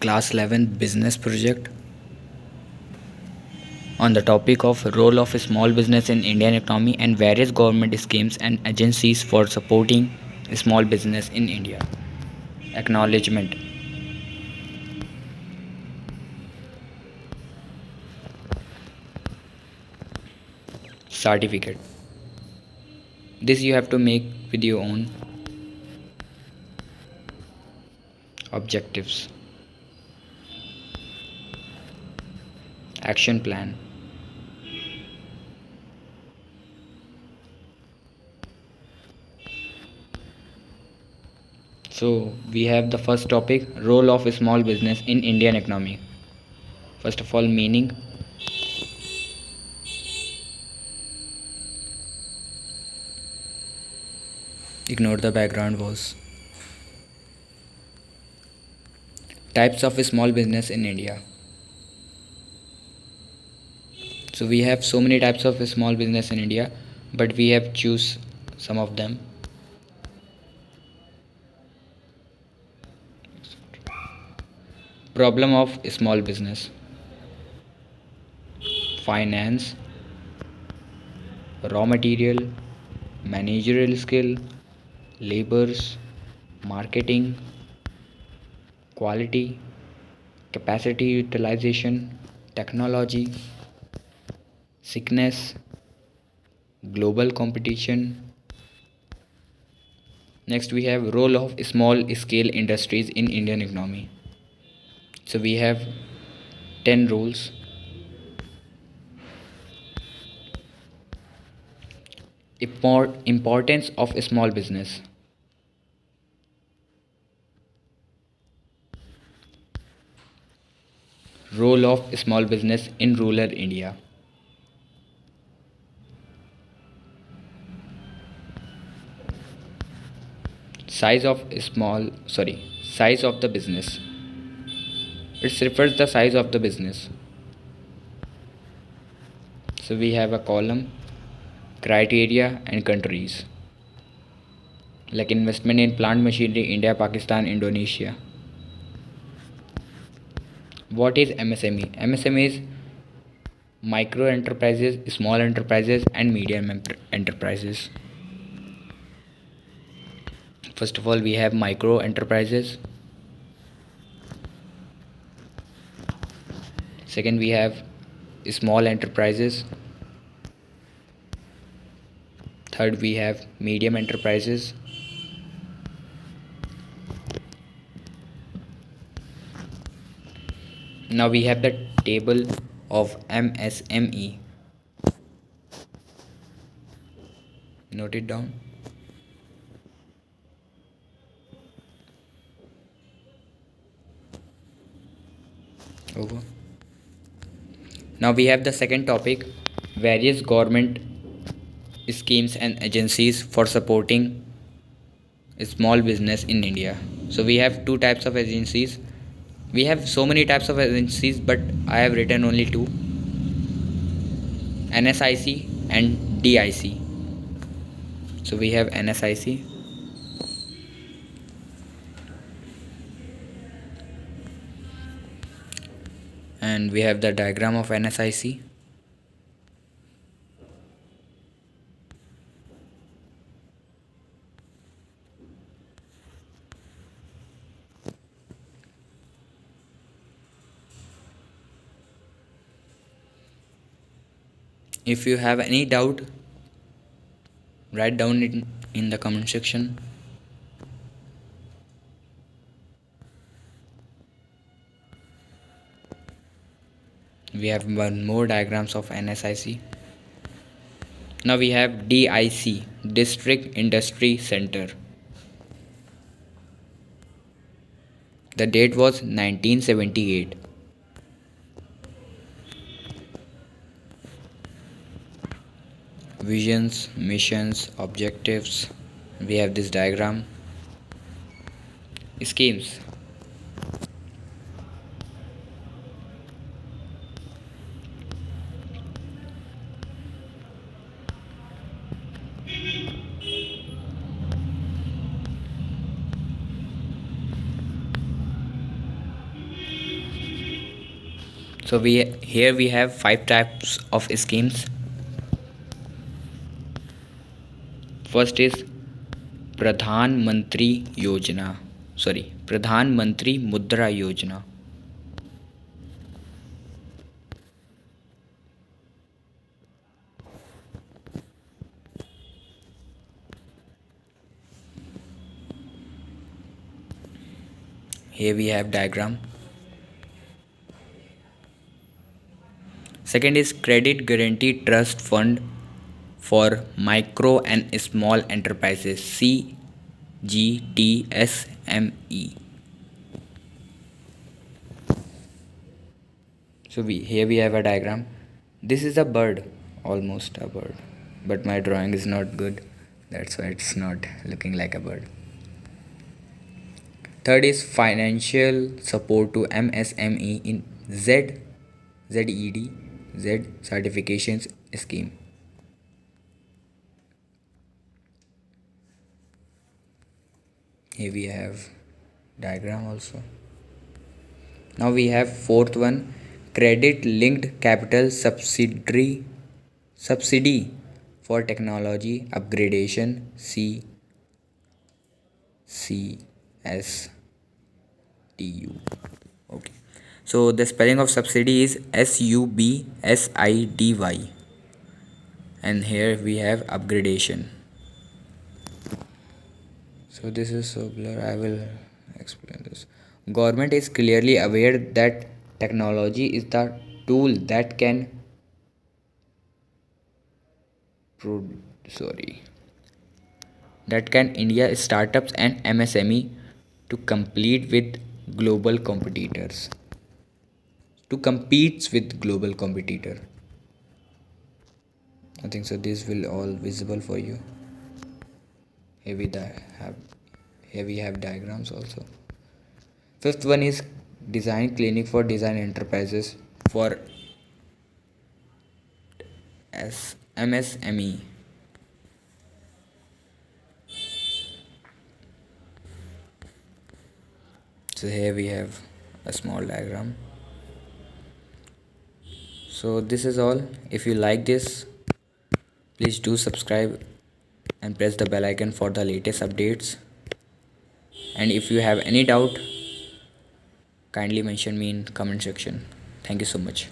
Class 11 business project on the topic of role of small business in Indian economy and various government schemes and agencies for supporting small business in India. Acknowledgement. Certificate. This you have to make with your own objectives. Action plan. So we have the first topic, role of small business in Indian economy. First of all, meaning. Ignore the background voice. Types of small business in India. So we have so many types of small business in India, but we have choose some of them. Problem of small business. Finance, raw material, managerial skill, labors, marketing, quality, capacity utilization, technology, sickness, global competition. Next we have role of small scale industries in Indian economy. So we have 10 roles. Importance of small business. Role of small business in rural India. Size of the business. It refers the size of the business. So we have a column, criteria and countries, like investment in plant machinery, India, Pakistan, Indonesia. What is MSME? MSME is micro enterprises, small enterprises and medium enterprises. First of all, we have micro enterprises. Second, we have small enterprises. Third, we have medium enterprises. Now we have the table of MSME. Note it down. Over. Now we have the second topic, various government schemes and agencies for supporting small business in India. So we have two types of agencies. We have so many types of agencies, but I have written only two, NSIC and DIC. So we have NSIC. And we have the diagram of NSIC. If you have any doubt, write down it in the comment section. We have one more diagrams of NSIC. Now we have DIC, District Industry Center. The date was 1978. Visions, missions, objectives. We have this diagram. Schemes. So we here we have five types of schemes. First is Pradhan Mantri Yojana. Sorry, Pradhan Mantri Mudra Yojana. Here we have diagram. Second is Credit Guarantee Trust Fund for Micro and Small Enterprises, CGTSME. So here we have a diagram. This is a bird, almost a bird, but my drawing is not good. That's why it's not looking like a bird. Third is financial support to MSME in ZED Z certifications scheme. Here we have diagram also. Now we have fourth one, credit linked capital subsidy for technology upgradation, CSTU. Okay. So the spelling of subsidy is SUBSIDY, and here we have upgradation. So this is so blur, I will explain this. Government is clearly aware that technology is the tool that can that can India startups and MSME to compete with global competitors. To compete with global competitor. I think so. This will all visible for you. Here we have diagrams also. Fifth one is design clinic for design enterprises for MSME. So here we have a small diagram. So this is all. If you like this, please do subscribe and press the bell icon for the latest updates. And if you have any doubt, kindly mention me in comment section. Thank you so much.